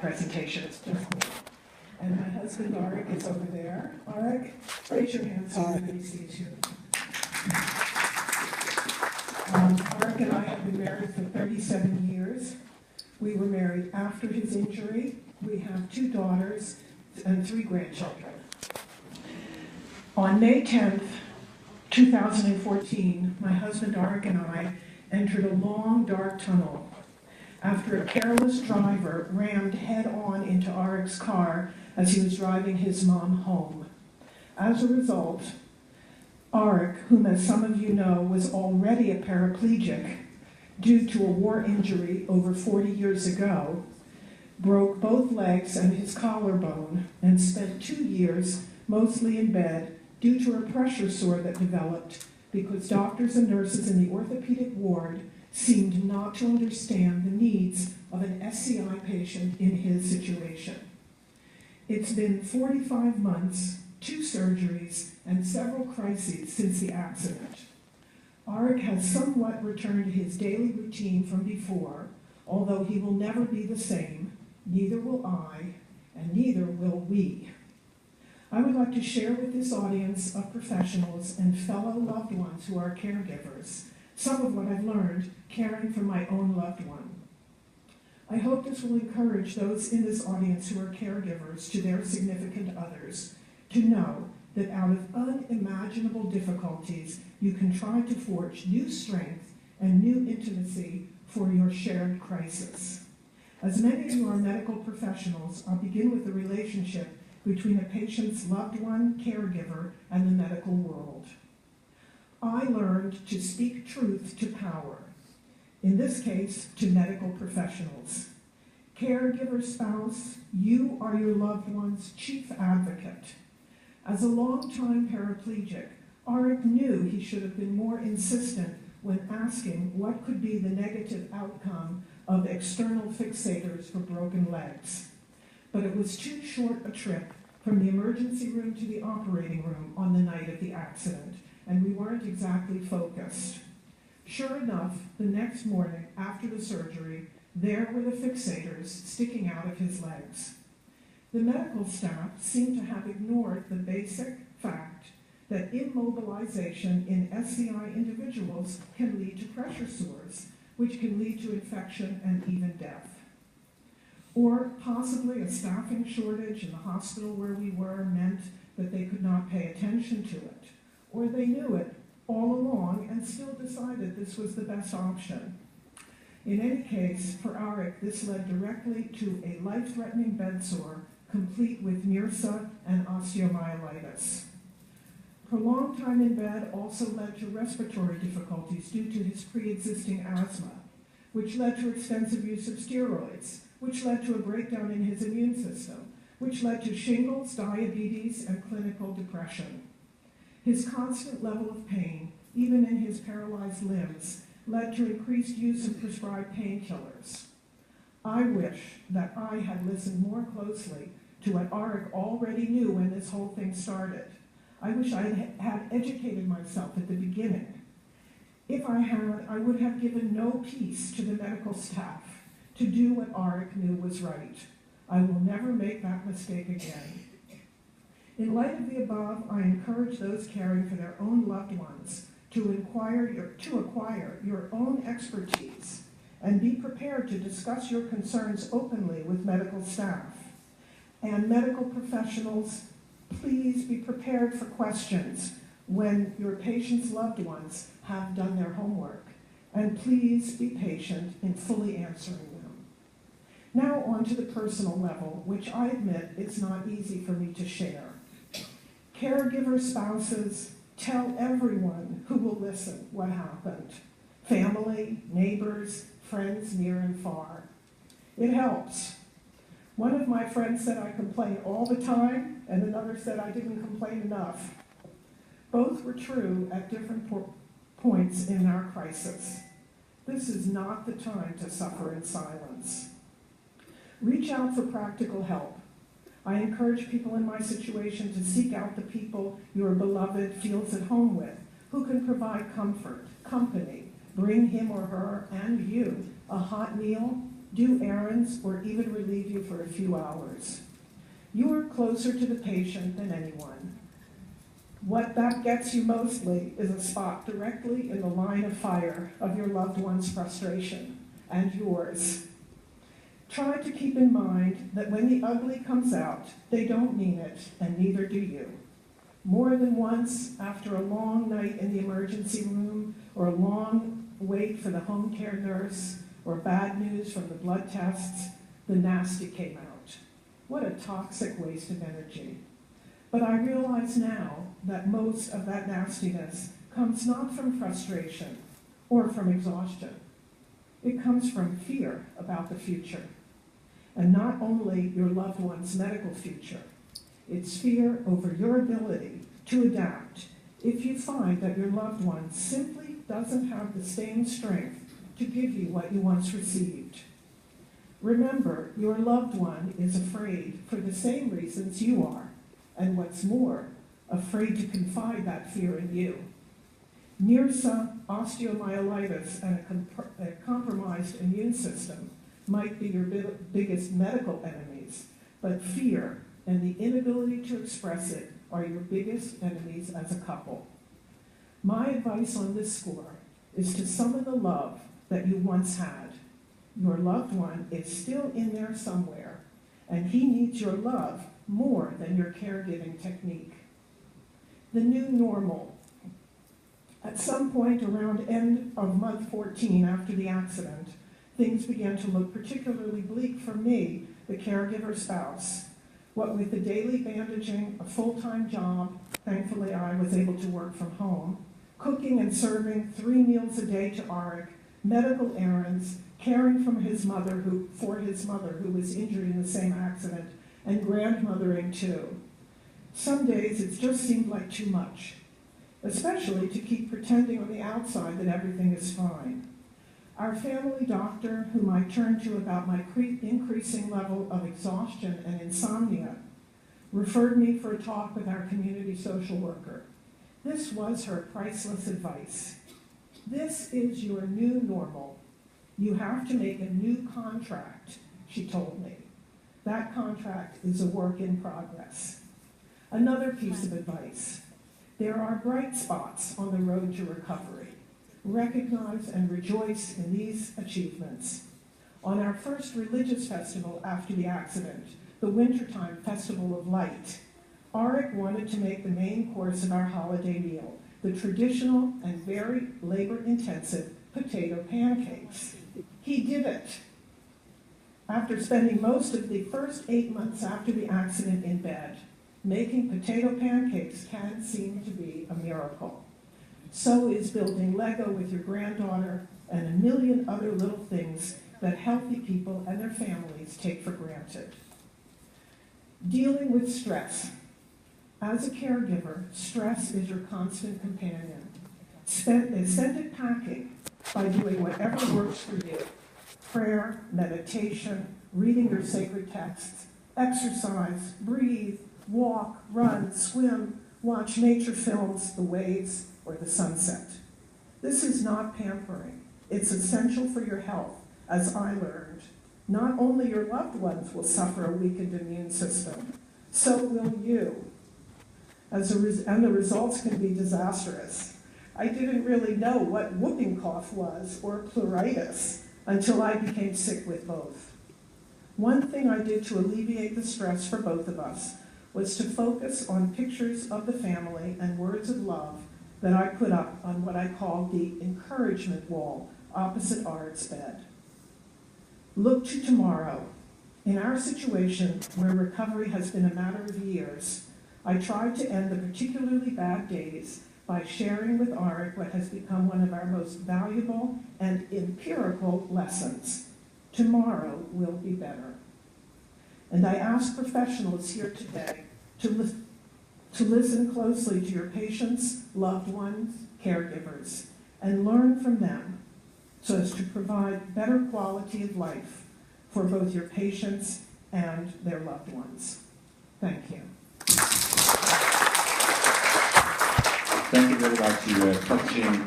presentation, it's just me. And my husband, Arik, is over there. Arik, raise your hands so everybody sees you. Arik and I have been married for 37 years. We were married after his injury. We have 2 daughters and 3 grandchildren. On May 10th, 2014, my husband, Arik, and I entered a long, dark tunnel after a careless driver rammed head-on into Arik's car as he was driving his mom home. As a result, Arik, whom as some of you know was already a paraplegic due to a war injury over 40 years ago, broke both legs and his collarbone and spent 2 years mostly in bed due to a pressure sore that developed because doctors and nurses in the orthopedic ward seemed not to understand the needs of an SCI patient in his situation. It's been 45 months, 2 surgeries, and several crises since the accident. Arik has somewhat returned to his daily routine from before, although he will never be the same, neither will I, and neither will we. I would like to share with this audience of professionals and fellow loved ones who are caregivers some of what I've learned caring for my own loved one. I hope this will encourage those in this audience who are caregivers to their significant others to know that out of unimaginable difficulties, you can try to forge new strength and new intimacy for your shared crisis. As many of you are medical professionals, I'll begin with the relationship between a patient's loved one, caregiver, and the medical world. I learned to speak truth to power, in this case, to medical professionals. Caregiver spouse, you are your loved one's chief advocate. As a longtime paraplegic, Arik knew he should have been more insistent when asking what could be the negative outcome of external fixators for broken legs. But it was too short a trip from the emergency room to the operating room on the night of the accident, and we weren't exactly focused. Sure enough, the next morning after the surgery, there were the fixators sticking out of his legs. The medical staff seemed to have ignored the basic fact that immobilization in SCI individuals can lead to pressure sores, which can lead to infection and even death. Or possibly a staffing shortage in the hospital where we were meant that they could not pay attention to it. Or they knew it all along and still decided this was the best option. In any case, for Arik, this led directly to a life-threatening bed sore, complete with MRSA and osteomyelitis. Prolonged time in bed also led to respiratory difficulties due to his pre-existing asthma, which led to extensive use of steroids, which led to a breakdown in his immune system, which led to shingles, diabetes, and clinical depression. His constant level of pain, even in his paralyzed limbs, led to increased use of prescribed painkillers. I wish that I had listened more closely to what Arik already knew when this whole thing started. I wish I had educated myself at the beginning. If I had, I would have given no peace to the medical staff to do what Arik knew was right. I will never make that mistake again. In light of the above, I encourage those caring for their own loved ones to acquire your own expertise and be prepared to discuss your concerns openly with medical staff. And medical professionals, please be prepared for questions when your patient's loved ones have done their homework. And please be patient in fully answering them. Now on to the personal level, which I admit it's not easy for me to share. Caregiver spouses, tell everyone who will listen what happened. Family, neighbors, friends near and far. It helps. One of my friends said I complain all the time, and another said I didn't complain enough. Both were true at different points in our crisis. This is not the time to suffer in silence. Reach out for practical help. I encourage people in my situation to seek out the people your beloved feels at home with, who can provide comfort, company, bring him or her and you a hot meal, do errands, or even relieve you for a few hours. You are closer to the patient than anyone. What that gets you mostly is a spot directly in the line of fire of your loved one's frustration and yours. Try to keep in mind that when the ugly comes out, they don't mean it, and neither do you. More than once, after a long night in the emergency room, or a long wait for the home care nurse, or bad news from the blood tests, the nasty came out. What a toxic waste of energy. But I realize now that most of that nastiness comes not from frustration or from exhaustion. It comes from fear about the future. And not only your loved one's medical future, it's fear over your ability to adapt if you find that your loved one simply doesn't have the same strength to give you what you once received. Remember, your loved one is afraid for the same reasons you are, and what's more, afraid to confide that fear in you. NIRSA, osteomyelitis, and a compromised immune system might be your biggest medical enemies, but fear and the inability to express it are your biggest enemies as a couple. My advice on this score is to summon the love that you once had. Your loved one is still in there somewhere, and he needs your love more than your caregiving technique. The new normal. At some point around end of month 14 after the accident, things began to look particularly bleak for me, the caregiver spouse. What with the daily bandaging, a full-time job, thankfully I was able to work from home, cooking and serving 3 meals a day to Arik, medical errands, caring for his mother who was injured in the same accident, and grandmothering too. Some days it just seemed like too much, especially to keep pretending on the outside that everything is fine. Our family doctor, whom I turned to about my increasing level of exhaustion and insomnia, referred me for a talk with our community social worker. This was her priceless advice. This is your new normal. You have to make a new contract, she told me. That contract is a work in progress. Another piece of advice. There are bright spots on the road to recovery. Recognize and rejoice in these achievements. On our first religious festival after the accident, the Wintertime Festival of Light, Arik wanted to make the main course of our holiday meal, the traditional and very labor-intensive potato pancakes. He did it. After spending most of the first 8 months after the accident in bed, making potato pancakes can seem to be a miracle. So is building Lego with your granddaughter and a million other little things that healthy people and their families take for granted. Dealing with stress. As a caregiver, stress is your constant companion. Send it packing by doing whatever works for you. Prayer, meditation, reading your sacred texts, exercise, breathe, walk, run, swim, watch nature films, the waves, or the sunset. This is not pampering. It's essential for your health, as I learned. Not only your loved ones will suffer a weakened immune system, so will you. And the results can be disastrous. I didn't really know what whooping cough was or pleuritis until I became sick with both. One thing I did to alleviate the stress for both of us was to focus on pictures of the family and words of love that I put up on what I called the encouragement wall opposite Arik's bed. Look to tomorrow. In our situation, where recovery has been a matter of years, I tried to end the particularly bad days by sharing with Arik what has become one of our most valuable and empirical lessons. Tomorrow will be better. And I ask professionals here today to listen closely to your patients, loved ones, caregivers, and learn from them so as to provide better quality of life for both your patients and their loved ones. Thank you. Thank you very much to coaching